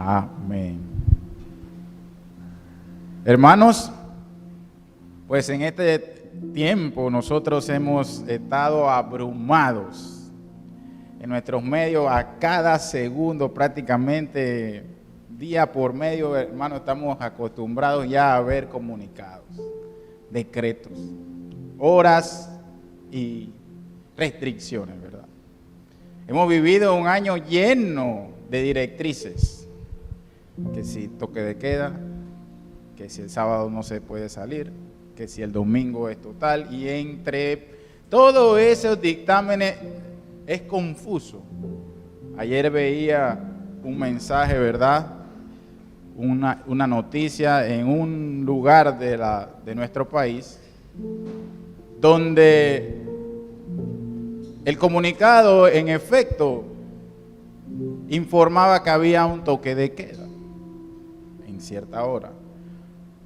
Amén. Hermanos, pues en este tiempo nosotros hemos estado abrumados en nuestros medios a cada segundo, prácticamente día por medio, hermanos, estamos acostumbrados ya a ver comunicados, decretos, horas y restricciones, ¿verdad? Hemos vivido un año lleno de directrices, que si toque de queda, que si el sábado no se puede salir, que si el domingo es total, y entre todos esos dictámenes es confuso. Ayer veía un mensaje, ¿verdad? Una noticia en un lugar de nuestro país, donde el comunicado en efecto informaba que había un toque de queda en cierta hora,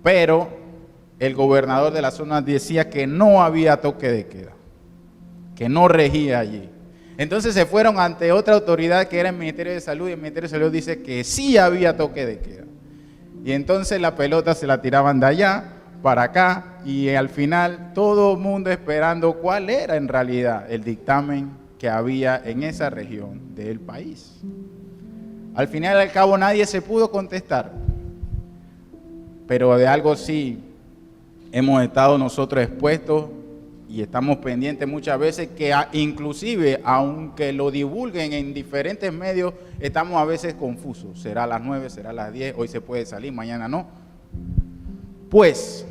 pero el gobernador de la zona decía que no había toque de queda, que no regía allí. Entonces se fueron ante otra autoridad que era el Ministerio de Salud, y el Ministerio de Salud dice que sí había toque de queda. Y entonces la pelota se la tiraban de allá para acá, y al final todo el mundo esperando cuál era en realidad el dictamen que había en esa región del país. Al final y al cabo nadie se pudo contestar, pero de algo sí hemos estado nosotros expuestos y estamos pendientes muchas veces, que inclusive aunque lo divulguen en diferentes medios, estamos a veces confusos. ¿Será a las 9, será a las 10? Hoy se puede salir, mañana no. Pues,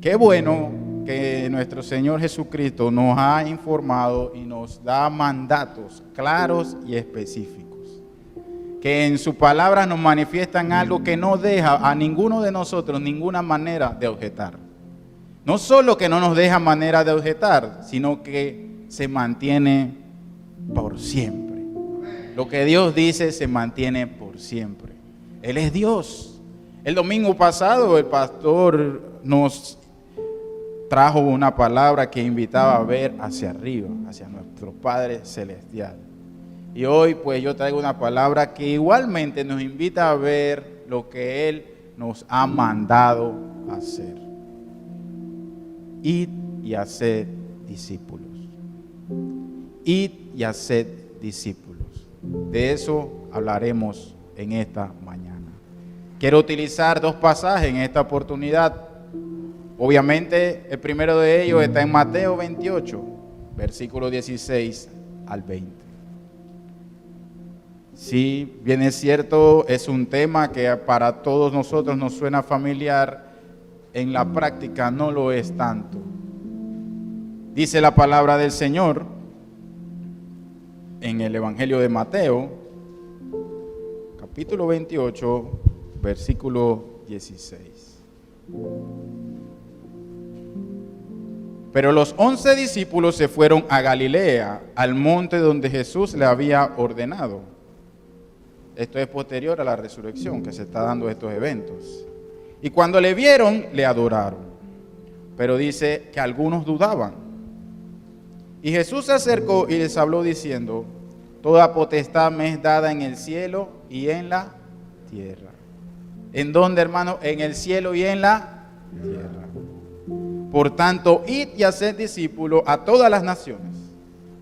qué bueno que nuestro Señor Jesucristo nos ha informado y nos da mandatos claros y específicos, que en su palabra nos manifiestan algo que no deja a ninguno de nosotros ninguna manera de objetar. No solo que no nos deja manera de objetar, sino que se mantiene por siempre. Lo que Dios dice se mantiene por siempre. Él es Dios. El domingo pasado el pastor nos trajo una palabra que invitaba a ver hacia arriba, hacia nuestro Padre Celestial. Y hoy pues yo traigo una palabra que igualmente nos invita a ver lo que Él nos ha mandado hacer. Id y haced discípulos. Id y haced discípulos. De eso hablaremos en esta mañana. Quiero utilizar dos pasajes en esta oportunidad. Obviamente el primero de ellos está en Mateo 28, versículo 16 al 20. Sí, bien es cierto, es un tema que para todos nosotros nos suena familiar. En la práctica no lo es tanto. Dice la palabra del Señor en el Evangelio de Mateo, capítulo 28, versículo 16. Pero los 11 discípulos se fueron a Galilea, al monte donde Jesús le había ordenado. Esto es posterior a la resurrección, que se está dando estos eventos. Y cuando le vieron, le adoraron. Pero dice que algunos dudaban. Y Jesús se acercó y les habló diciendo: toda potestad me es dada en el cielo y en la tierra. ¿En dónde, hermano? En el cielo y en la tierra. Por tanto, id y haced discípulos a todas las naciones,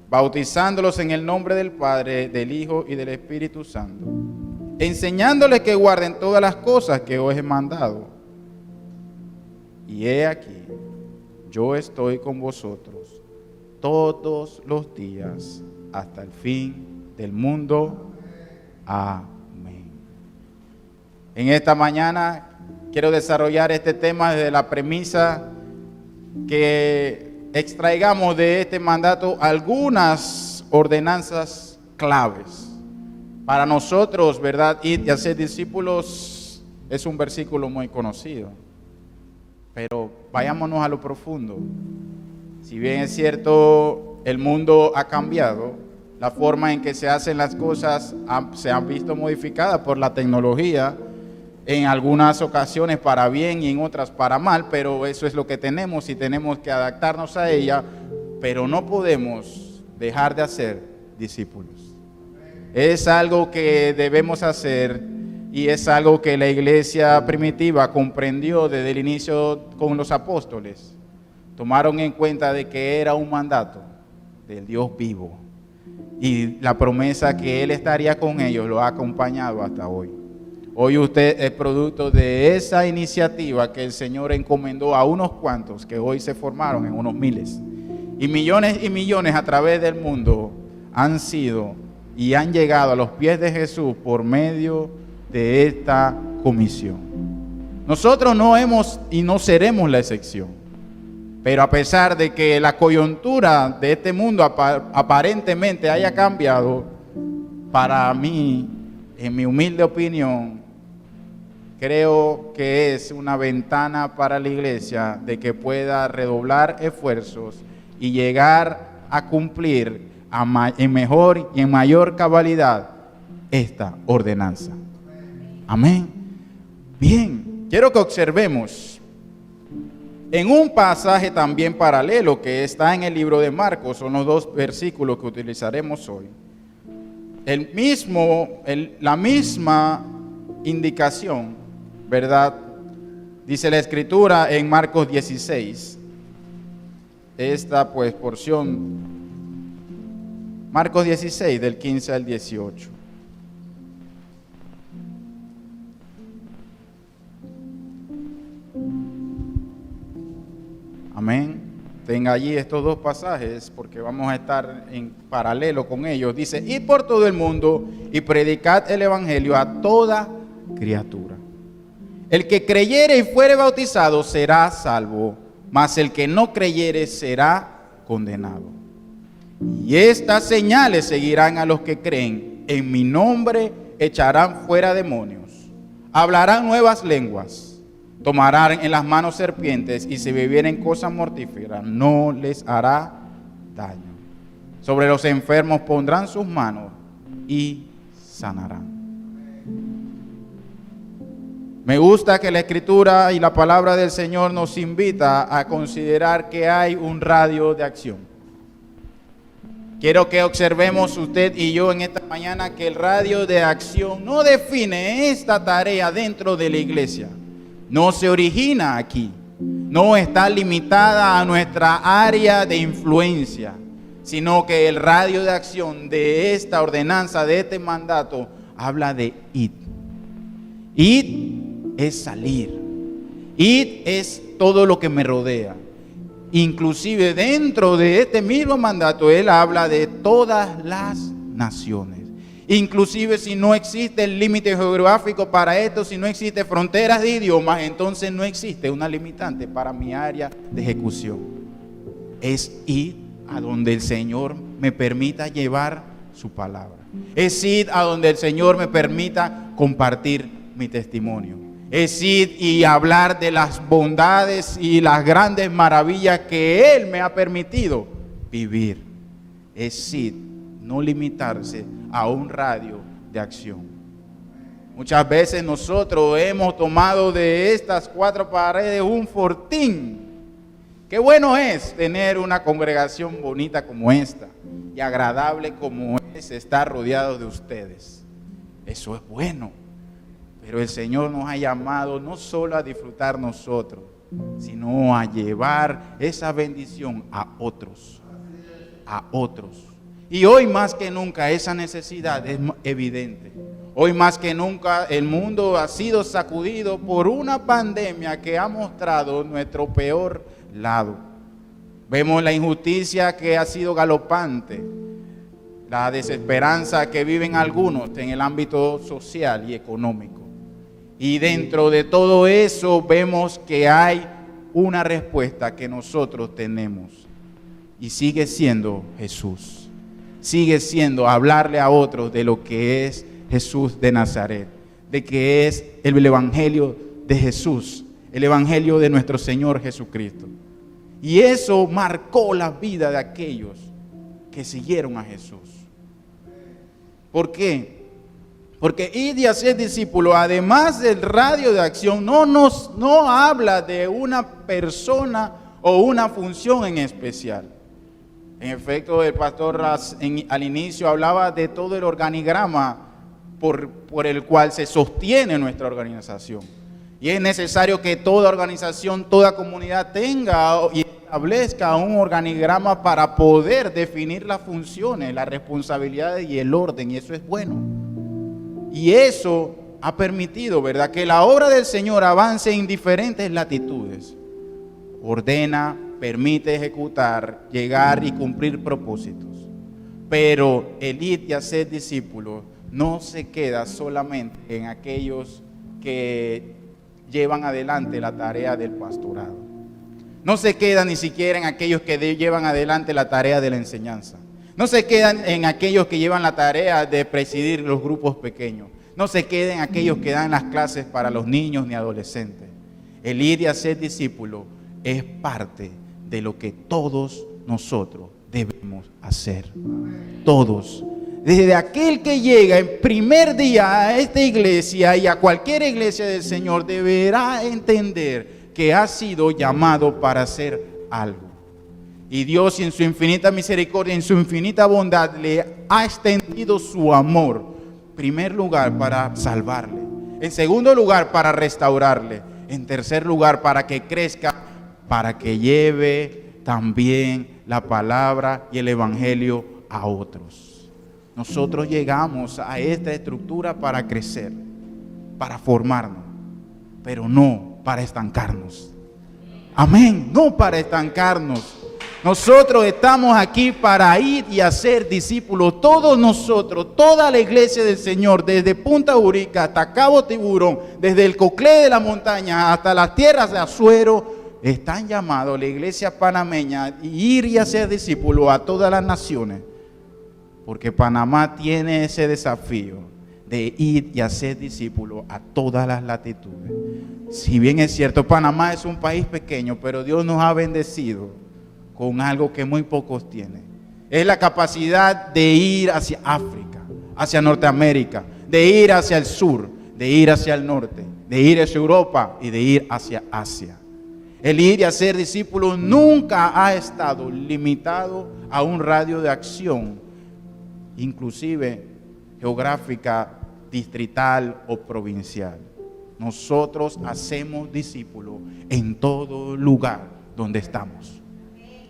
bautizándolos en el nombre del Padre, del Hijo y del Espíritu Santo, enseñándoles que guarden todas las cosas que os he mandado. Y he aquí, yo estoy con vosotros todos los días hasta el fin del mundo. Amén. En esta mañana quiero desarrollar este tema desde la premisa que extraigamos de este mandato algunas ordenanzas claves. Para nosotros, ¿verdad? Ir y hacer discípulos es un versículo muy conocido, pero vayámonos a lo profundo. Si bien es cierto, el mundo ha cambiado, la forma en que se hacen las cosas se han visto modificadas por la tecnología, en algunas ocasiones para bien y en otras para mal, pero eso es lo que tenemos y tenemos que adaptarnos a ella, pero no podemos dejar de hacer discípulos. Es algo que debemos hacer y es algo que la iglesia primitiva comprendió desde el inicio con los apóstoles. Tomaron en cuenta de que era un mandato del Dios vivo y la promesa que Él estaría con ellos lo ha acompañado hasta hoy. Hoy usted es producto de esa iniciativa que el Señor encomendó a unos cuantos que hoy se formaron en unos miles. Y millones a través del mundo han sido y han llegado a los pies de Jesús por medio de esta comisión. Nosotros no hemos y no seremos la excepción. Pero a pesar de que la coyuntura de este mundo aparentemente haya cambiado, para mí, en mi humilde opinión, creo que es una ventana para la iglesia de que pueda redoblar esfuerzos y llegar a cumplir en mejor y en mayor cabalidad esta ordenanza. Amén. Bien, quiero que observemos en un pasaje también paralelo que está en el libro de Marcos, son los dos versículos que utilizaremos hoy. La misma indicación, ¿verdad? Dice la Escritura en Marcos 16, esta pues porción, Marcos 16 del 15 al 18. Amén. Tenga allí estos dos pasajes porque vamos a estar en paralelo con ellos. Dice, id por todo el mundo y predicad el evangelio a toda criatura. El que creyere y fuere bautizado será salvo, mas el que no creyere será condenado. Y estas señales seguirán a los que creen. En mi nombre echarán fuera demonios, hablarán nuevas lenguas, tomarán en las manos serpientes, y si bebieren cosas mortíferas no les hará daño. Sobre los enfermos pondrán sus manos y sanarán. Me gusta que la Escritura y la palabra del Señor nos invita a considerar que hay un radio de acción. Quiero que observemos usted y yo en esta mañana que el radio de acción no define esta tarea dentro de la iglesia. No se origina aquí, no está limitada a nuestra área de influencia, sino que el radio de acción de esta ordenanza, de este mandato, habla de id. Id es salir, id es todo lo que me rodea. Inclusive dentro de este mismo mandato, él habla de todas las naciones. Inclusive si no existe el límite geográfico para esto, si no existe fronteras de idiomas, entonces no existe una limitante para mi área de ejecución. Es ir a donde el Señor me permita llevar su palabra. Es ir a donde el Señor me permita compartir mi testimonio. Es ir y hablar de las bondades y las grandes maravillas que Él me ha permitido vivir. Es ir, no limitarse a un radio de acción. Muchas veces nosotros hemos tomado de estas cuatro paredes un fortín. Qué bueno es tener una congregación bonita como esta y agradable como es estar rodeados de ustedes. Eso es bueno, pero el Señor nos ha llamado no solo a disfrutar nosotros, sino a llevar esa bendición a otros, a otros. Y hoy más que nunca esa necesidad es evidente. Hoy más que nunca el mundo ha sido sacudido por una pandemia que ha mostrado nuestro peor lado. Vemos la injusticia que ha sido galopante, la desesperanza que viven algunos en el ámbito social y económico. Y dentro de todo eso vemos que hay una respuesta que nosotros tenemos. Y sigue siendo Jesús. Sigue siendo hablarle a otros de lo que es Jesús de Nazaret, de que es el evangelio de Jesús, el evangelio de nuestro Señor Jesucristo. Y eso marcó la vida de aquellos que siguieron a Jesús. ¿Por qué? Porque ir y hacer discípulos, además del radio de acción, no habla de una persona o una función en especial. En efecto, el pastor al inicio hablaba de todo el organigrama por el cual se sostiene nuestra organización. Y es necesario que toda organización, toda comunidad tenga y establezca un organigrama para poder definir las funciones, las responsabilidades y el orden, y eso es bueno. Y eso ha permitido, ¿verdad?, que la obra del Señor avance en diferentes latitudes. Ordena, permite ejecutar, llegar y cumplir propósitos. Pero el ir y hacer discípulos no se queda solamente en aquellos que llevan adelante la tarea del pastorado. No se queda ni siquiera en aquellos que llevan adelante la tarea de la enseñanza. No se quedan en aquellos que llevan la tarea de presidir los grupos pequeños. No se queda en aquellos que dan las clases para los niños ni adolescentes. El ir y hacer discípulos es parte de lo que todos nosotros debemos hacer. Todos. Desde aquel que llega en primer día a esta iglesia y a cualquier iglesia del Señor deberá entender que ha sido llamado para hacer algo. Y Dios en su infinita misericordia, en su infinita bondad, le ha extendido su amor. En primer lugar, para salvarle. En segundo lugar, para restaurarle. En tercer lugar, para que crezca, para que lleve también la palabra y el evangelio a otros. Nosotros llegamos a esta estructura para crecer, para formarnos, pero no para estancarnos. Amén, no para estancarnos. Nosotros estamos aquí para ir y hacer discípulos. Todos nosotros, toda la iglesia del Señor, desde Punta Urica hasta Cabo Tiburón, desde el Coclé de la montaña hasta las tierras de Azuero, están llamados, la iglesia panameña, a ir y hacer discípulos a todas las naciones. Porque Panamá tiene ese desafío de ir y hacer discípulos a todas las latitudes. Si bien es cierto, Panamá es un país pequeño, pero Dios nos ha bendecido con algo que muy pocos tienen. Es la capacidad de ir hacia África, hacia Norteamérica, de ir hacia el sur, de ir hacia el norte, de ir hacia Europa y de ir hacia Asia. El ir y hacer discípulos nunca ha estado limitado a un radio de acción, inclusive geográfica, distrital o provincial. Nosotros hacemos discípulos en todo lugar donde estamos.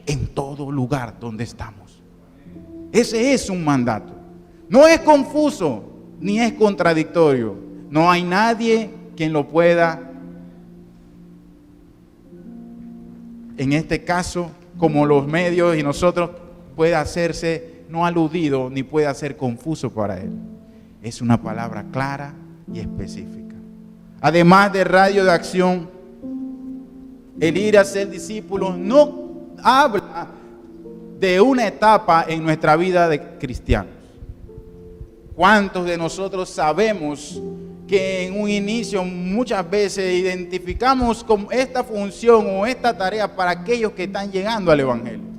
En todo lugar donde estamos. Ese es un mandato. No es confuso ni es contradictorio. No hay nadie quien lo pueda, en este caso, como los medios y nosotros, pueda hacerse no aludido ni pueda ser confuso para él. Es una palabra clara y específica. Además de radio de acción, el ir a ser discípulos no habla de una etapa en nuestra vida de cristianos. ¿Cuántos de nosotros sabemos que en un inicio muchas veces identificamos con esta función o esta tarea para aquellos que están llegando al evangelio?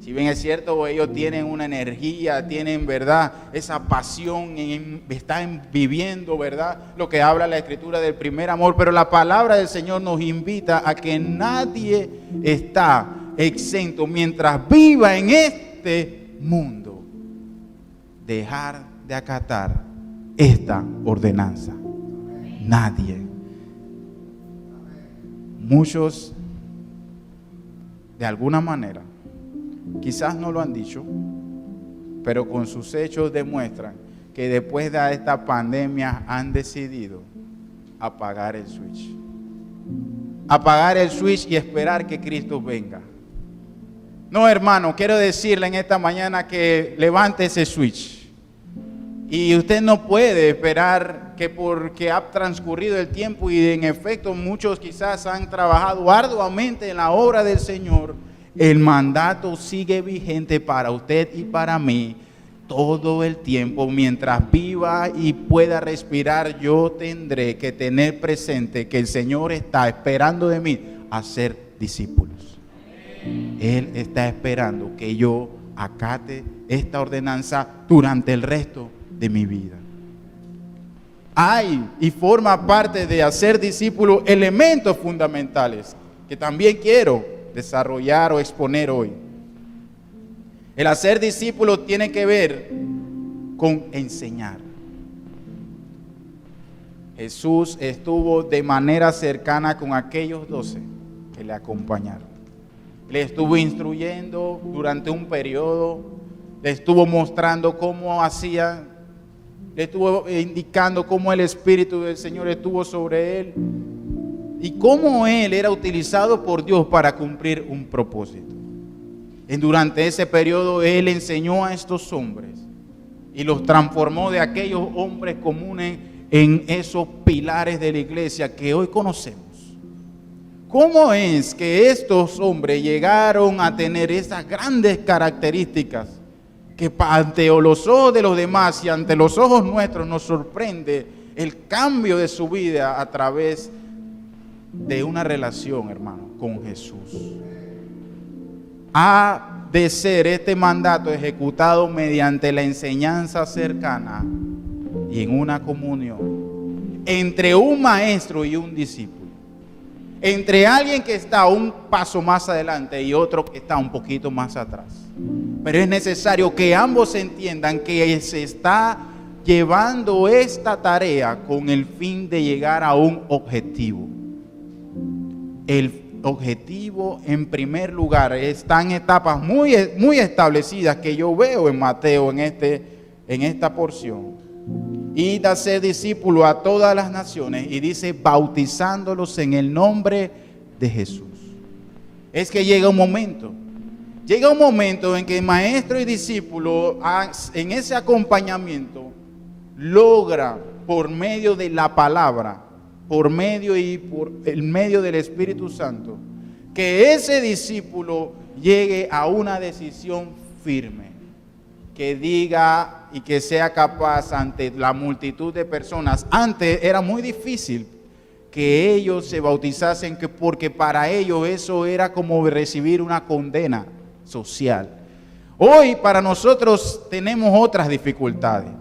Si bien es cierto, ellos tienen una energía, tienen, ¿verdad?, esa pasión, están viviendo, ¿verdad?, lo que habla la Escritura del primer amor, pero la palabra del Señor nos invita a que nadie está exento mientras viva en este mundo, dejar de acatar esta ordenanza. Nadie. Muchos, de alguna manera, quizás no lo han dicho, pero con sus hechos demuestran que después de esta pandemia han decidido apagar el switch. Apagar el switch y esperar que Cristo venga. No, hermano, quiero decirle en esta mañana que levante ese switch. Y usted no puede esperar que porque ha transcurrido el tiempo y en efecto muchos quizás han trabajado arduamente en la obra del Señor, el mandato sigue vigente para usted y para mí todo el tiempo. Mientras viva y pueda respirar, yo tendré que tener presente que el Señor está esperando de mí a ser discípulos. Él está esperando que yo acate esta ordenanza durante el resto de mi vida. Hay y forma parte de hacer discípulos elementos fundamentales que también quiero desarrollar o exponer hoy. El hacer discípulos tiene que ver con enseñar. Jesús estuvo de manera cercana con aquellos 12 que le acompañaron. Le estuvo instruyendo durante un periodo, le estuvo mostrando cómo hacía, le estuvo indicando cómo el Espíritu del Señor estuvo sobre él y cómo él era utilizado por Dios para cumplir un propósito. Durante ese periodo él enseñó a estos hombres y los transformó de aquellos hombres comunes en esos pilares de la iglesia que hoy conocemos. ¿Cómo es que estos hombres llegaron a tener esas grandes características que ante los ojos de los demás y ante los ojos nuestros nos sorprende el cambio de su vida a través de una relación, hermano, con Jesús? Ha de ser este mandato ejecutado mediante la enseñanza cercana y en una comunión entre un maestro y un discípulo, entre alguien que está un paso más adelante y otro que está un poquito más atrás. Pero es necesario que ambos entiendan que se está llevando esta tarea con el fin de llegar a un objetivo. El objetivo, en primer lugar, está en etapas muy establecidas que yo veo en Mateo en esta porción. Id a ser discípulos a todas las naciones, y dice bautizándolos en el nombre de Jesús. Es que llega un momento en que maestro y discípulo en ese acompañamiento logra por medio de la palabra, por el medio del Espíritu Santo, que ese discípulo llegue a una decisión firme, que diga y que sea capaz ante la multitud de personas. Antes era muy difícil que ellos se bautizasen, porque para ellos eso era como recibir una condena social. Hoy para nosotros tenemos otras dificultades,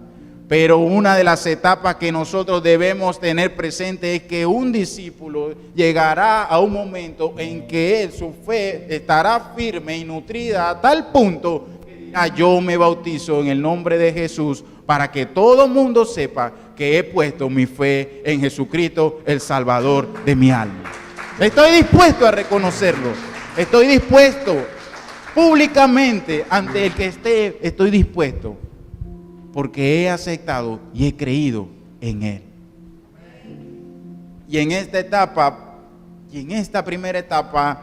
pero una de las etapas que nosotros debemos tener presente es que un discípulo llegará a un momento en que su fe estará firme y nutrida a tal punto que yo me bautizo en el nombre de Jesús, para que todo el mundo sepa que he puesto mi fe en Jesucristo, el Salvador de mi alma. Estoy dispuesto a reconocerlo, estoy dispuesto públicamente ante el que esté, estoy dispuesto, porque he aceptado y he creído en Él. Y en esta etapa, y en esta primera etapa,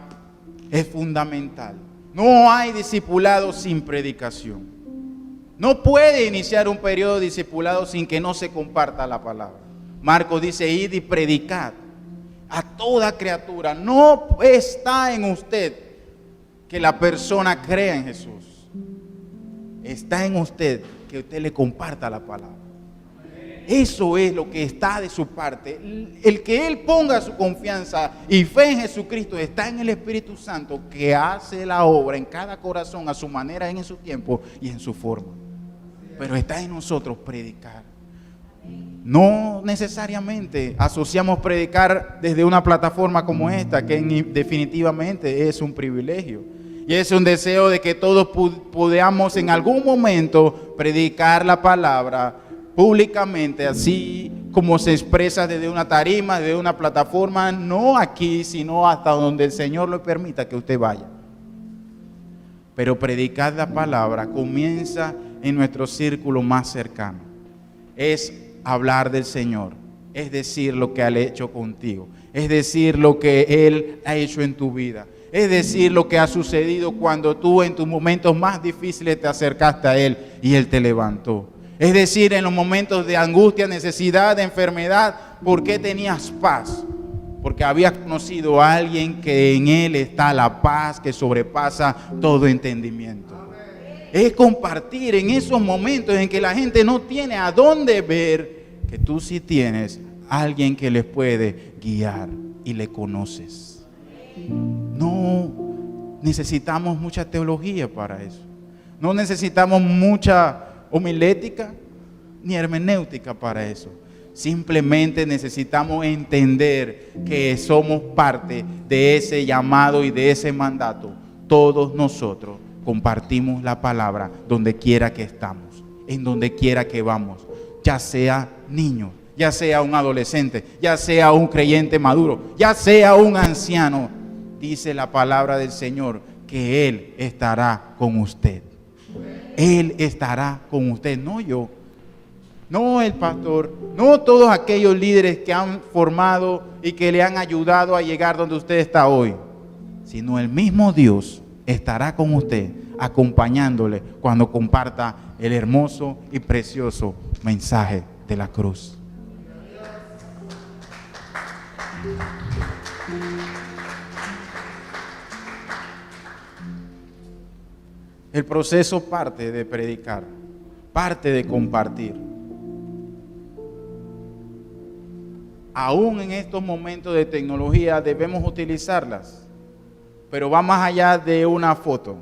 es fundamental. No hay discipulado sin predicación. No puede iniciar un periodo de discipulado sin que no se comparta la palabra. Marcos dice: id y predicad a toda criatura. No está en usted que la persona crea en Jesús. Está en usted que usted le comparta la palabra. Eso es lo que está de su parte. El que él ponga su confianza y fe en Jesucristo está en el Espíritu Santo, que hace la obra en cada corazón a su manera, en su tiempo y en su forma. Pero está en nosotros predicar. No necesariamente asociamos predicar desde una plataforma como esta, que definitivamente es un privilegio. Y es un deseo de que todos podamos en algún momento predicar la palabra públicamente, así como se expresa desde una tarima, desde una plataforma, no aquí, sino hasta donde el Señor le permita que usted vaya. Pero predicar la palabra comienza en nuestro círculo más cercano. Es hablar del Señor, es decir lo que Él ha hecho contigo, es decir lo que Él ha hecho en tu vida, es decir lo que ha sucedido cuando tú en tus momentos más difíciles te acercaste a Él y Él te levantó. Es decir, en los momentos de angustia, necesidad, de enfermedad, ¿por qué tenías paz? Porque habías conocido a alguien que en Él está la paz que sobrepasa todo entendimiento. Es compartir en esos momentos en que la gente no tiene a dónde ver, que tú sí tienes a alguien que les puede guiar y le conoces. No necesitamos mucha teología para eso. No necesitamos mucha homilética ni hermenéutica para eso. Simplemente necesitamos entender que somos parte de ese llamado y de ese mandato, todos nosotros, compartimos la palabra donde quiera que estamos, en donde quiera que vamos, ya sea niño, ya sea un adolescente, ya sea un creyente maduro, ya sea un anciano. Dice la palabra del Señor que Él estará con usted. Él estará con usted, no yo, no el pastor, no todos aquellos líderes que han formado y que le han ayudado a llegar donde usted está hoy, sino el mismo Dios estará con usted, acompañándole cuando comparta el hermoso y precioso mensaje de la cruz. El proceso parte de predicar, parte de compartir. Aún en estos momentos de tecnología debemos utilizarlas, pero va más allá de una foto,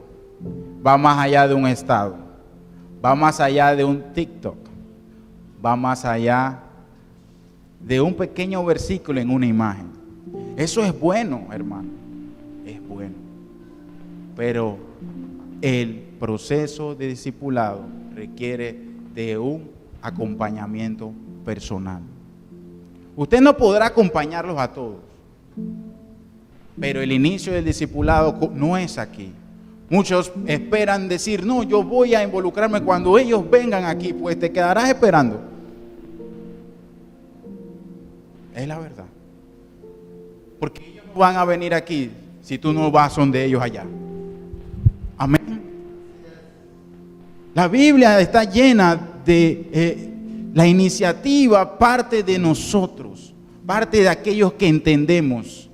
va más allá de un estado, va más allá de un TikTok, va más allá de un pequeño versículo en una imagen. Eso es bueno, hermano, es bueno, pero el proceso de discipulado requiere de un acompañamiento personal. Usted no podrá acompañarlos a todos, pero el inicio del discipulado no es aquí. Muchos esperan decir, no, yo voy a involucrarme cuando ellos vengan aquí. Pues te quedarás esperando. Es la verdad. Porque ellos no van a venir aquí si tú no vas donde ellos allá. Amén. La Biblia está llena de la iniciativa, parte de nosotros, parte de aquellos que entendemos.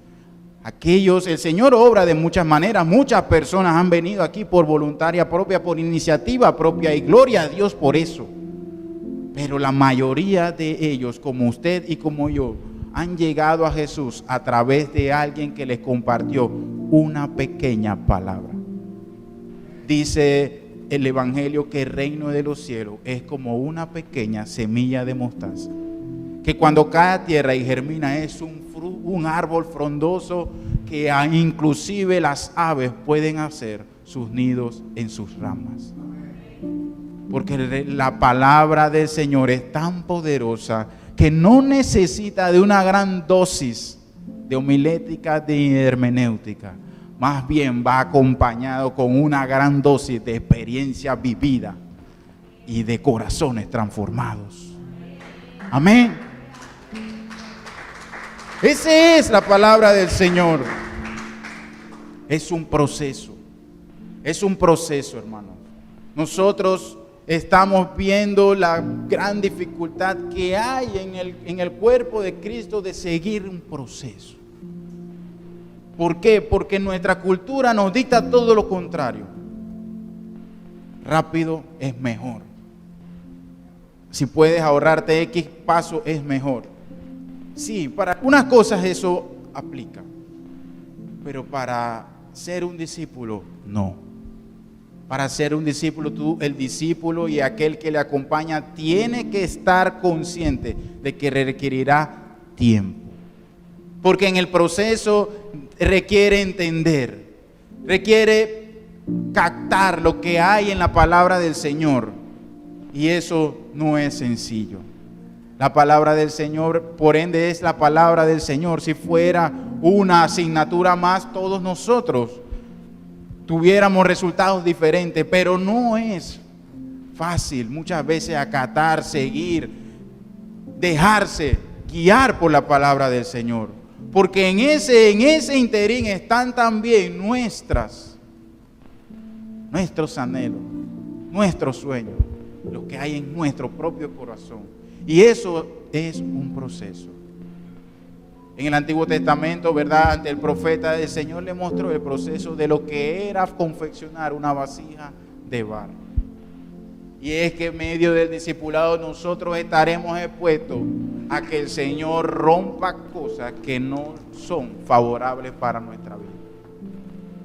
Aquellos, el Señor obra de muchas maneras, muchas personas han venido aquí por voluntaria propia, por iniciativa propia, y gloria a Dios por eso. Pero la mayoría de ellos, como usted y como yo, han llegado a Jesús a través de alguien que les compartió una pequeña palabra. Dice el Evangelio que el reino de los cielos es como una pequeña semilla de mostaza, que cuando cae a tierra y germina es un árbol frondoso que inclusive las aves pueden hacer sus nidos en sus ramas. Porque la palabra del Señor es tan poderosa que no necesita de una gran dosis de homilética, de hermenéutica. Más bien va acompañado con una gran dosis de experiencia vivida y de corazones transformados. Amén. Esa es la palabra del Señor. Es un proceso, hermano. Nosotros estamos viendo la gran dificultad que hay en el cuerpo de Cristo de seguir un proceso. ¿Por qué? Porque nuestra cultura nos dicta todo lo contrario. Rápido es mejor. Si puedes ahorrarte X paso es mejor. Sí, para algunas cosas eso aplica, pero para ser un discípulo, no. Para ser un discípulo, el discípulo y aquel que le acompaña tiene que estar consciente de que requerirá tiempo. Porque en el proceso requiere entender, requiere captar lo que hay en la palabra del Señor. Y eso no es sencillo. La palabra del Señor, por ende, es la palabra del Señor. Si fuera una asignatura más, todos nosotros tuviéramos resultados diferentes, pero no es fácil muchas veces acatar, seguir, dejarse guiar por la palabra del Señor, porque en ese interín están también nuestros anhelos, nuestros sueños, lo que hay en nuestro propio corazón, y eso es un proceso. En el Antiguo Testamento, ¿verdad? Ante el profeta, el Señor le mostró el proceso de lo que era confeccionar una vasija de barro. Y es que en medio del discipulado nosotros estaremos expuestos a que el Señor rompa cosas que no son favorables para nuestra vida.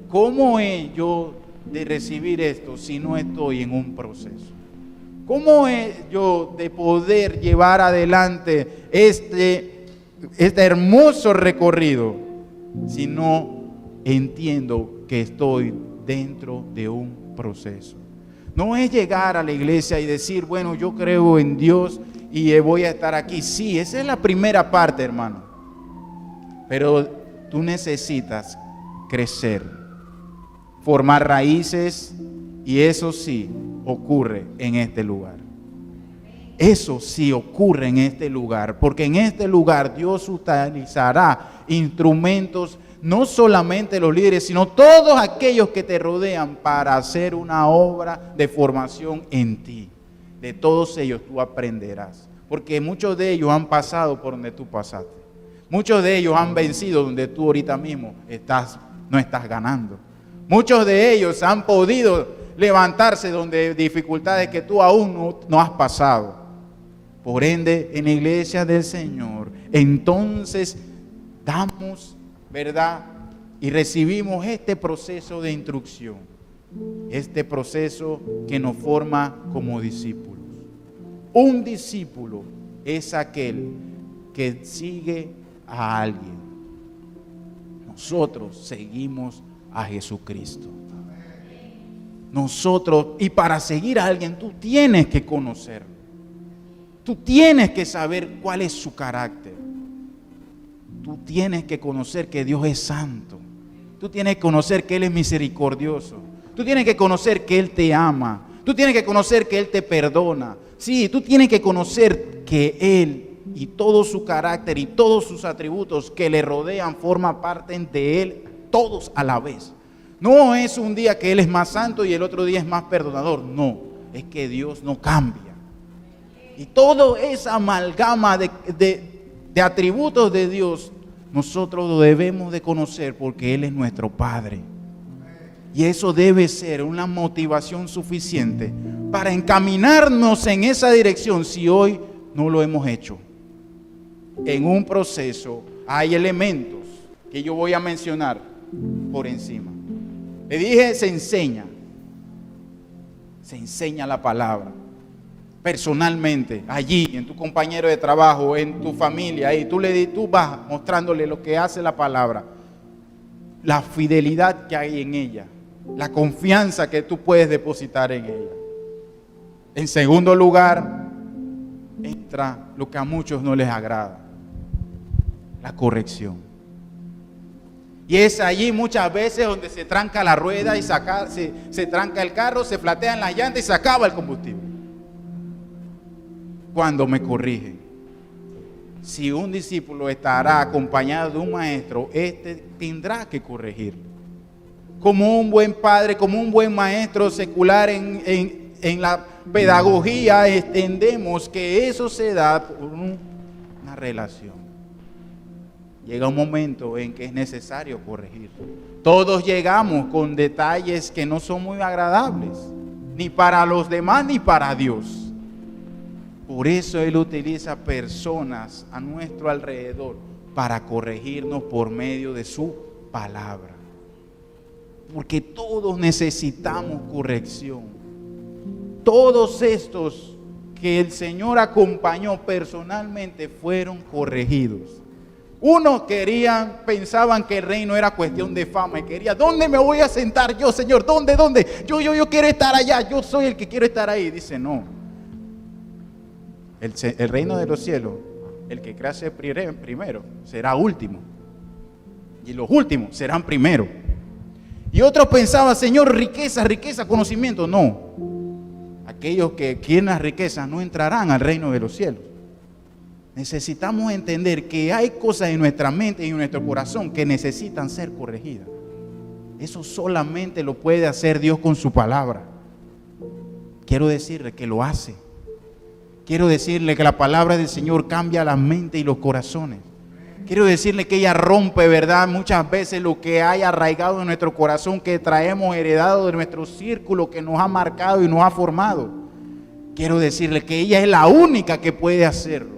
¿Cómo es yo de recibir esto si no estoy en un proceso? ¿Cómo es yo de poder llevar adelante este hermoso recorrido si no entiendo que estoy dentro de un proceso. No es llegar a la iglesia y decir, bueno, yo creo en Dios y voy a estar aquí. Sí, esa es la primera parte, hermano. Pero tú necesitas crecer, formar raíces, y eso sí ocurre en este lugar. Eso sí ocurre en este lugar, porque en este lugar Dios utilizará instrumentos, no solamente los líderes, sino todos aquellos que te rodean para hacer una obra de formación en ti. De todos ellos tú aprenderás, porque muchos de ellos han pasado por donde tú pasaste. Muchos de ellos han vencido donde tú ahorita mismo no estás ganando. Muchos de ellos han podido levantarse donde dificultades que tú aún no has pasado. Por ende, en la iglesia del Señor, entonces damos, ¿verdad? Y recibimos este proceso de instrucción, este proceso que nos forma como discípulos. Un discípulo es aquel que sigue a alguien. Nosotros seguimos a Jesucristo. Nosotros, y para seguir a alguien, tú tienes que conocerlo. Tú tienes que saber cuál es su carácter. Tú tienes que conocer que Dios es santo. Tú tienes que conocer que Él es misericordioso. Tú tienes que conocer que Él te ama. Tú tienes que conocer que Él te perdona. Sí, tú tienes que conocer que Él y todo su carácter y todos sus atributos que le rodean forman parte de Él, todos a la vez. No es un día que Él es más santo y el otro día es más perdonador. No, es que Dios no cambia. Y toda esa amalgama de atributos de Dios, nosotros lo debemos de conocer porque Él es nuestro Padre. Y eso debe ser una motivación suficiente para encaminarnos en esa dirección si hoy no lo hemos hecho. En un proceso hay elementos que yo voy a mencionar por encima. Le dije, se enseña la palabra. Personalmente, allí, en tu compañero de trabajo, en tu familia, ahí tú vas mostrándole lo que hace la palabra, la fidelidad que hay en ella, la confianza que tú puedes depositar en ella. En segundo lugar, entra lo que a muchos no les agrada, la corrección. Y es allí muchas veces donde se tranca la rueda y se tranca el carro, se flatean las llantas y se acaba el combustible. Cuando me corrigen. Si un discípulo estará acompañado de un maestro, este tendrá que corregirlo. Como un buen padre, como un buen maestro secular en la pedagogía, entendemos que eso se da por una relación. Llega un momento en que es necesario corregir. Todos llegamos con detalles que no son muy agradables, ni para los demás ni para Dios. Por eso Él utiliza personas a nuestro alrededor para corregirnos por medio de su palabra. Porque todos necesitamos corrección. Todos estos que el Señor acompañó personalmente fueron corregidos. Unos pensaban que el reino era cuestión de fama y querían, ¿dónde me voy a sentar yo, Señor? ¿Dónde? Yo quiero estar allá, yo soy el que quiero estar ahí. Dice, no. El reino de los cielos, el que crece primero, será último. Y los últimos serán primero. Y otros pensaban, Señor, riqueza, conocimiento. No. Aquellos que quieren las riquezas no entrarán al reino de los cielos. Necesitamos entender que hay cosas en nuestra mente y en nuestro corazón que necesitan ser corregidas. Eso solamente lo puede hacer Dios con su palabra. Quiero decirle que lo hace. Quiero decirle que la palabra del Señor cambia la mente y los corazones. Quiero decirle que ella rompe, ¿verdad? Muchas veces lo que hay arraigado en nuestro corazón, que traemos heredado de nuestro círculo, que nos ha marcado y nos ha formado. Quiero decirle que ella es la única que puede hacerlo.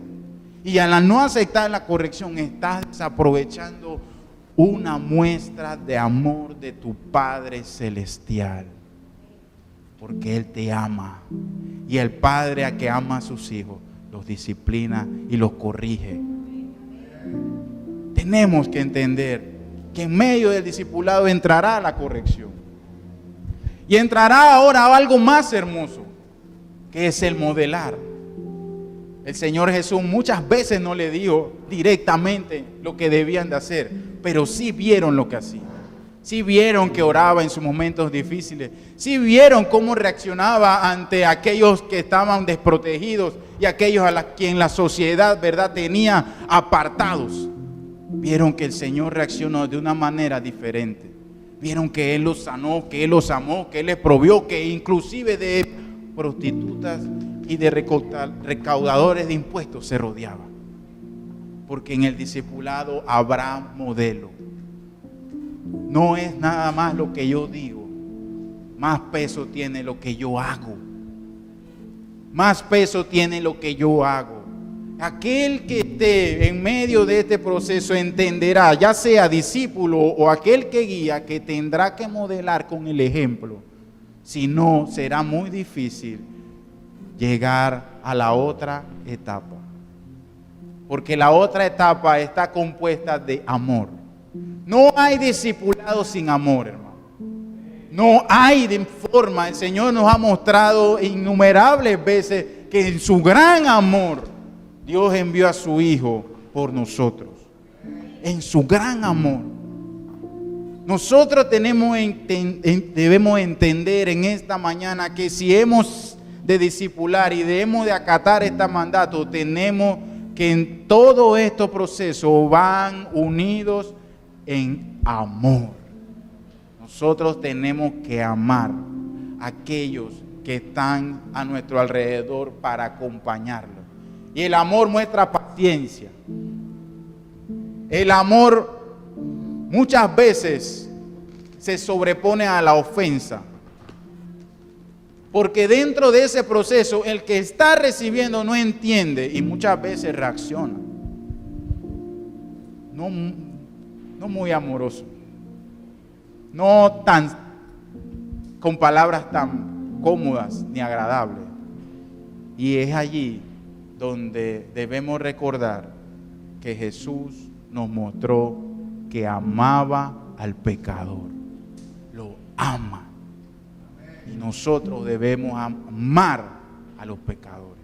Y al no aceptar la corrección, estás desaprovechando una muestra de amor de tu Padre Celestial. Porque Él te ama. Y el Padre a que ama a sus hijos los disciplina y los corrige. Tenemos que entender que en medio del discipulado entrará la corrección. Y entrará ahora algo más hermoso, que es el modelar. El Señor Jesús muchas veces no le dijo directamente lo que debían de hacer, pero sí vieron lo que hacía. Sí vieron que oraba en sus momentos difíciles. Sí vieron cómo reaccionaba ante aquellos que estaban desprotegidos y aquellos a quien la sociedad, ¿verdad?, tenía apartados. Vieron que el Señor reaccionó de una manera diferente. Vieron que Él los sanó, que Él los amó, que Él les provió, que inclusive de prostitutas y de recaudadores de impuestos se rodeaba. Porque en el discipulado habrá modelo. No es nada más lo que yo digo, más peso tiene lo que yo hago. Más peso tiene lo que yo hago. Aquel que esté en medio de este proceso entenderá, ya sea discípulo o aquel que guía, que tendrá que modelar con el ejemplo. Si no, será muy difícil llegar a la otra etapa. Porque la otra etapa está compuesta de amor. No hay discipulado sin amor, hermano. No hay de forma. El Señor nos ha mostrado innumerables veces que en su gran amor Dios envió a su Hijo por nosotros. En su gran amor. Nosotros debemos entender en esta mañana que si hemos de discipular y debemos de acatar este mandato, tenemos que en todo estos procesos van unidos en amor. Nosotros tenemos que amar a aquellos que están a nuestro alrededor para acompañarlos. Y el amor muestra paciencia. El amor muchas veces se sobrepone a la ofensa. Porque dentro de ese proceso el que está recibiendo no entiende y muchas veces reacciona. No muy amoroso. No tan con palabras tan cómodas ni agradables. Y es allí donde debemos recordar que Jesús nos mostró que amaba al pecador. Lo ama. Y nosotros debemos amar a los pecadores.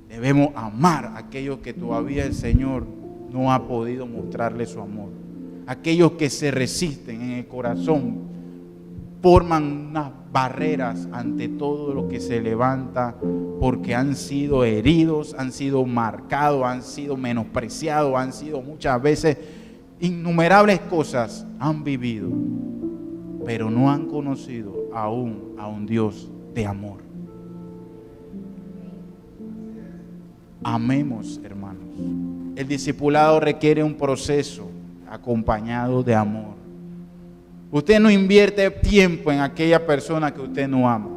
Debemos amar a aquellos que todavía el Señor no ha podido mostrarle su amor. Aquellos que se resisten en el corazón, forman unas barreras ante todo lo que se levanta, porque han sido heridos, han sido marcados, han sido menospreciados, han sido muchas veces innumerables cosas han vivido, pero no han conocido aún a un Dios de amor. Amemos, hermanos. El discipulado requiere un proceso acompañado de amor. Usted no invierte tiempo en aquella persona que usted no ama.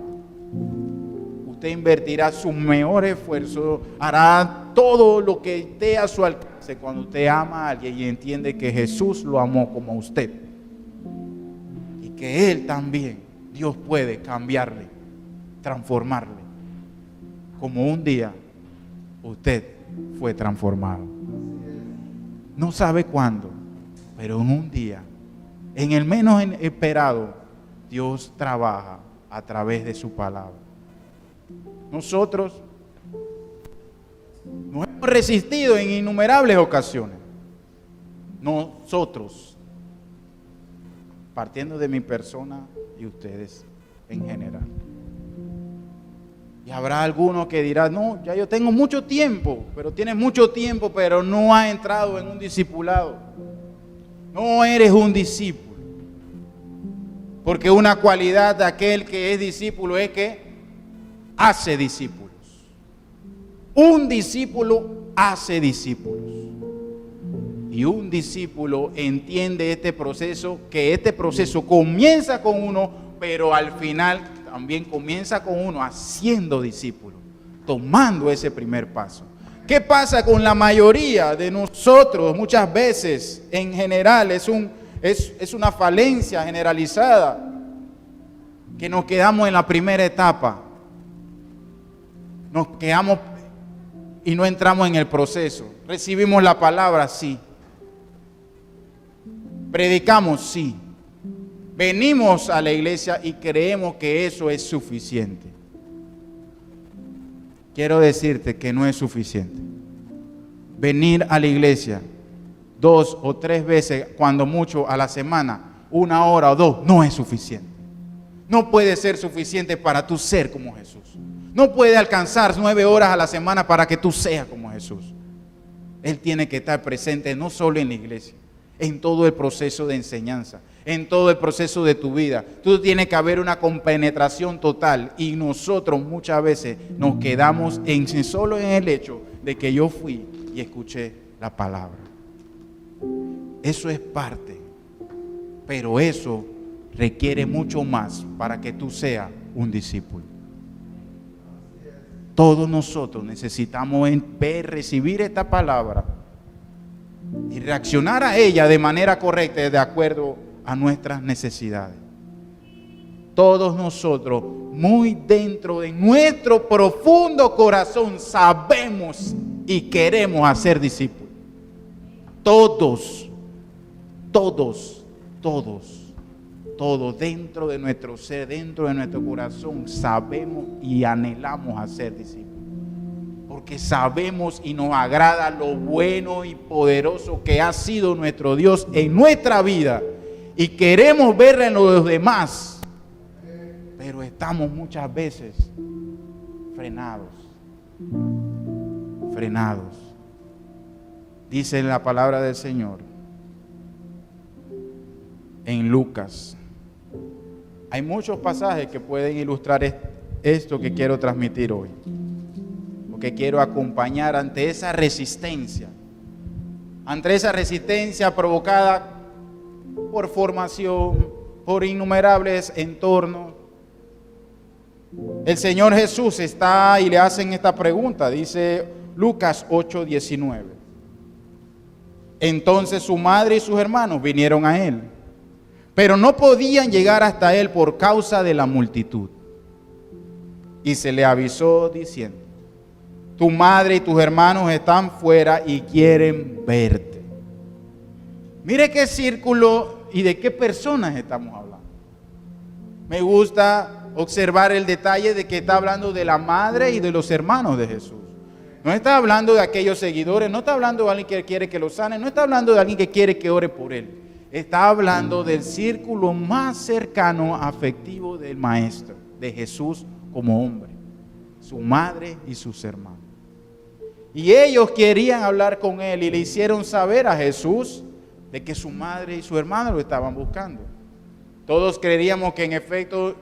Usted invertirá su mejor esfuerzo, hará todo lo que esté a su alcance cuando usted ama a alguien y entiende que Jesús lo amó como a usted. Y que Él también, Dios puede cambiarle, transformarle, como un día usted fue transformado. No sabe cuándo, pero en un día, en el menos esperado, Dios trabaja a través de su palabra. Nosotros nos hemos resistido en innumerables ocasiones. Nosotros, partiendo de mi persona y ustedes en general. Y habrá alguno que dirá, no, ya yo tengo mucho tiempo, pero tienes mucho tiempo, pero no has entrado en un discipulado. No eres un discípulo. Porque una cualidad de aquel que es discípulo es que hace discípulos. Un discípulo hace discípulos. Y un discípulo entiende este proceso, que este proceso comienza con uno, pero al final también comienza con uno haciendo discípulos, tomando ese primer paso. ¿Qué pasa con la mayoría de nosotros? Muchas veces, en general, es una falencia generalizada, que nos quedamos en la primera etapa. Nos quedamos y no entramos en el proceso. Recibimos la palabra, sí. Predicamos, sí. Venimos a la iglesia y creemos que eso es suficiente. Quiero decirte que no es suficiente. Venir a la iglesia 2 o 3 veces, cuando mucho a la semana, 1 hora o 2, no es suficiente. No puede ser suficiente para tú ser como Jesús. No puede alcanzar 9 horas a la semana para que tú seas como Jesús. Él tiene que estar presente no solo en la iglesia, en todo el proceso de enseñanza, en todo el proceso de tu vida. Tú tienes que haber una compenetración total, y nosotros muchas veces nos quedamos solo en el hecho de que yo fui y escuché la palabra. Eso es parte, pero eso requiere mucho más para que tú seas un discípulo. Todos nosotros necesitamos recibir esta palabra y reaccionar a ella de manera correcta, de acuerdo a nuestras necesidades. Todos nosotros, muy dentro de nuestro profundo corazón, sabemos y queremos hacer discípulos. Todos, dentro de nuestro ser, dentro de nuestro corazón, sabemos y anhelamos hacer discípulos. Porque sabemos y nos agrada lo bueno y poderoso que ha sido nuestro Dios en nuestra vida. Y queremos verlo en los demás. Pero estamos muchas veces frenados. Dice la palabra del Señor en Lucas. Hay muchos pasajes que pueden ilustrar esto que quiero transmitir hoy, porque quiero acompañar ante esa resistencia provocada por formación, por innumerables entornos. El Señor Jesús está y le hacen esta pregunta, dice Lucas 8:19. Entonces su madre y sus hermanos vinieron a él, pero no podían llegar hasta él por causa de la multitud. Y se le avisó diciendo: tu madre y tus hermanos están fuera y quieren verte. Mire qué círculo y de qué personas estamos hablando. Me gusta observar el detalle de que está hablando de la madre y de los hermanos de Jesús. No está hablando de aquellos seguidores, no está hablando de alguien que quiere que lo sane, no está hablando de alguien que quiere que ore por él. Está hablando del círculo más cercano, afectivo del Maestro, de Jesús como hombre, su madre y sus hermanos. Y ellos querían hablar con él y le hicieron saber a Jesús de que su madre y su hermano lo estaban buscando. Todos creeríamos que en efecto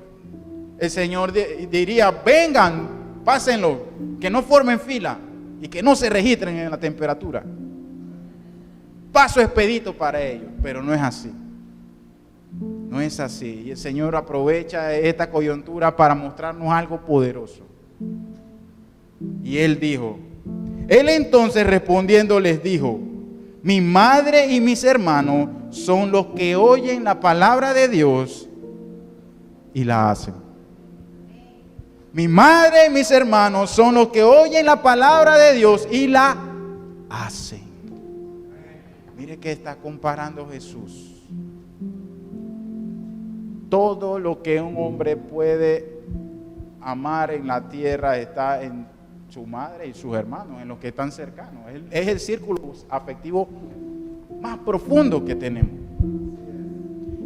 el Señor diría: vengan, pásenlo, que no formen fila y que no se registren en la temperatura. Paso expedito para ellos, pero no es así. No es así. Y el Señor aprovecha esta coyuntura para mostrarnos algo poderoso. Y Él entonces respondiendo les dijo: mi madre y mis hermanos son los que oyen la palabra de Dios y la hacen. Mi madre y mis hermanos son los que oyen la palabra de Dios y la hacen. Mire que está comparando Jesús. Todo lo que un hombre puede amar en la tierra está en su madre y sus hermanos, en los que están cercanos. Es el círculo afectivo más profundo que tenemos.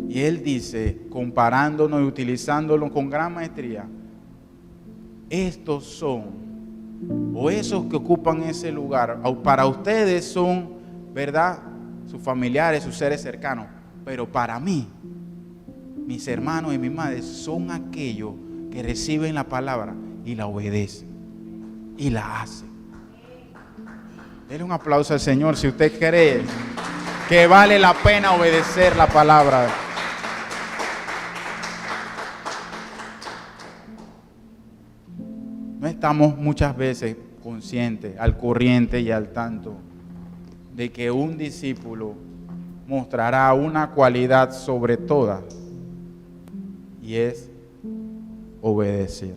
Y Él dice, comparándonos y utilizándolo con gran maestría: estos son, o esos que ocupan ese lugar, para ustedes son, ¿verdad?, sus familiares, sus seres cercanos, pero para mí, mis hermanos y mi madre son aquellos que reciben la palabra y la obedecen y la hacen. Denle un aplauso al Señor si usted cree que vale la pena obedecer la palabra. No estamos muchas veces conscientes, al corriente y al tanto de que un discípulo mostrará una cualidad sobre todas, y es obedecer.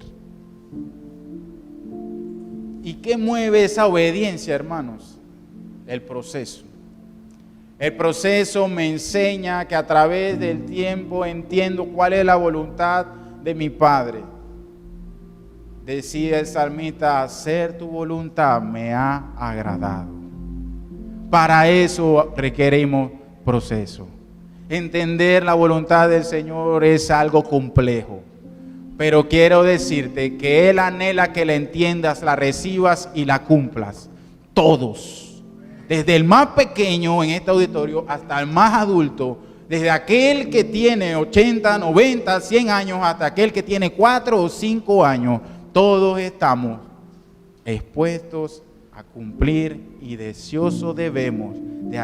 ¿Y qué mueve esa obediencia, hermanos? El proceso. El proceso me enseña que a través del tiempo entiendo cuál es la voluntad de mi Padre. Decía el salmista, hacer tu voluntad me ha agradado. Para eso requerimos proceso. Entender la voluntad del Señor es algo complejo, pero quiero decirte que Él anhela que la entiendas, la recibas y la cumplas. Todos, desde el más pequeño en este auditorio hasta el más adulto, desde aquel que tiene 80, 90, 100 años hasta aquel que tiene 4 o 5 años, todos estamos expuestos a cumplir y deseosos debemos de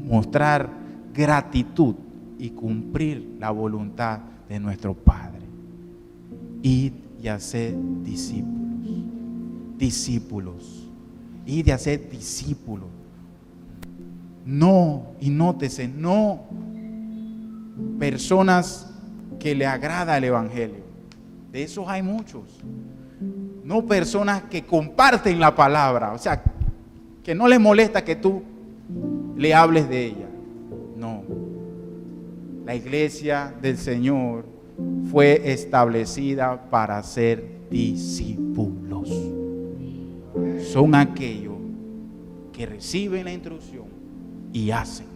mostrar gratitud y cumplir la voluntad de nuestro Padre. Id y hacer discípulos, id y hacer discípulos. No, y nótese, no personas que le agrada el Evangelio. De esos hay muchos. No personas que comparten la palabra, o sea, que no les molesta que tú le hables de ella. No. La iglesia del Señor fue establecida para ser discípulos. Son aquellos que reciben la instrucción y hacen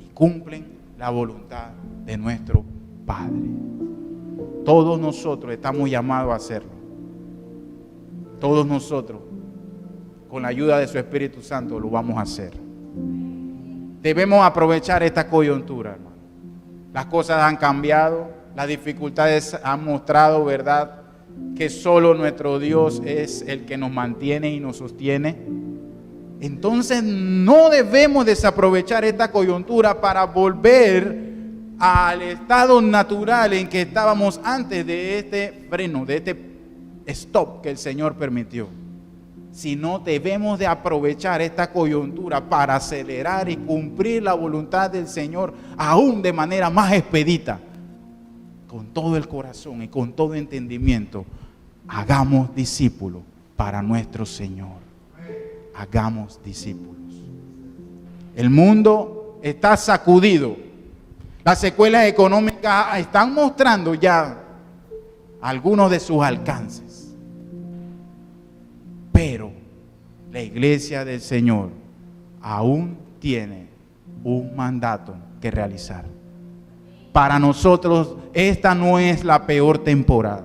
y cumplen la voluntad de nuestro Padre. Todos nosotros estamos llamados a hacerlo. Todos nosotros, con la ayuda de su Espíritu Santo, lo vamos a hacer. Debemos aprovechar esta coyuntura, hermano. Las cosas han cambiado, las dificultades han mostrado, ¿verdad?, que solo nuestro Dios es el que nos mantiene y nos sostiene. Entonces no debemos desaprovechar esta coyuntura para volver al estado natural en que estábamos antes de este freno, de este stop que el Señor permitió. Sino debemos de aprovechar esta coyuntura para acelerar y cumplir la voluntad del Señor aún de manera más expedita. Con todo el corazón y con todo entendimiento, hagamos discípulos para nuestro Señor. Hagamos discípulos. El mundo está sacudido. Las secuelas económicas están mostrando ya algunos de sus alcances. Pero la iglesia del Señor aún tiene un mandato que realizar. Para nosotros esta no es la peor temporada.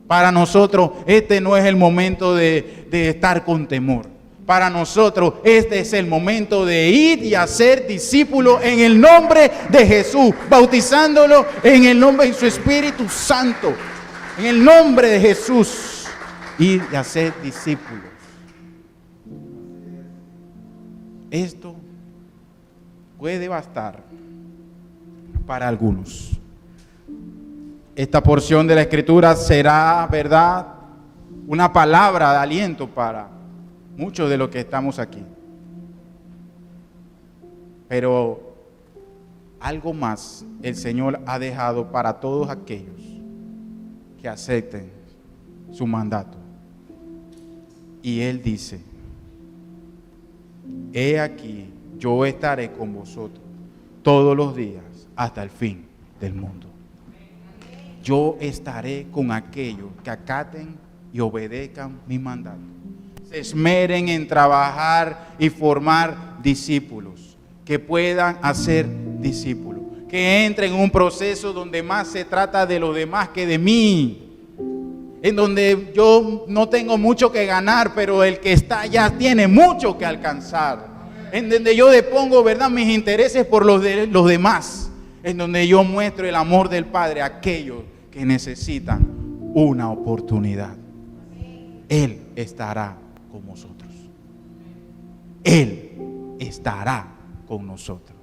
Para nosotros este no es el momento de estar con temor. Para nosotros este es el momento de ir y hacer discípulos en el nombre de Jesús, bautizándolo en el nombre de su Espíritu Santo, en el nombre de Jesús, ir y hacer discípulos. Esto puede bastar para algunos. Esta porción de la Escritura será, ¿verdad?, una palabra de aliento para muchos de los que estamos aquí. Pero algo más el Señor ha dejado para todos aquellos que acepten su mandato. Y Él dice: he aquí, yo estaré con vosotros todos los días hasta el fin del mundo. Yo estaré con aquellos que acaten y obedezcan mi mandato. Se esmeren en trabajar y formar discípulos, que puedan hacer discípulos, que entren en un proceso donde más se trata de los demás que de mí, en donde yo no tengo mucho que ganar, pero el que está allá tiene mucho que alcanzar, en donde yo depongo, ¿verdad?, mis intereses por los de los demás, en donde yo muestro el amor del Padre a aquellos que necesitan una oportunidad. Él estará con nosotros. Él estará con nosotros.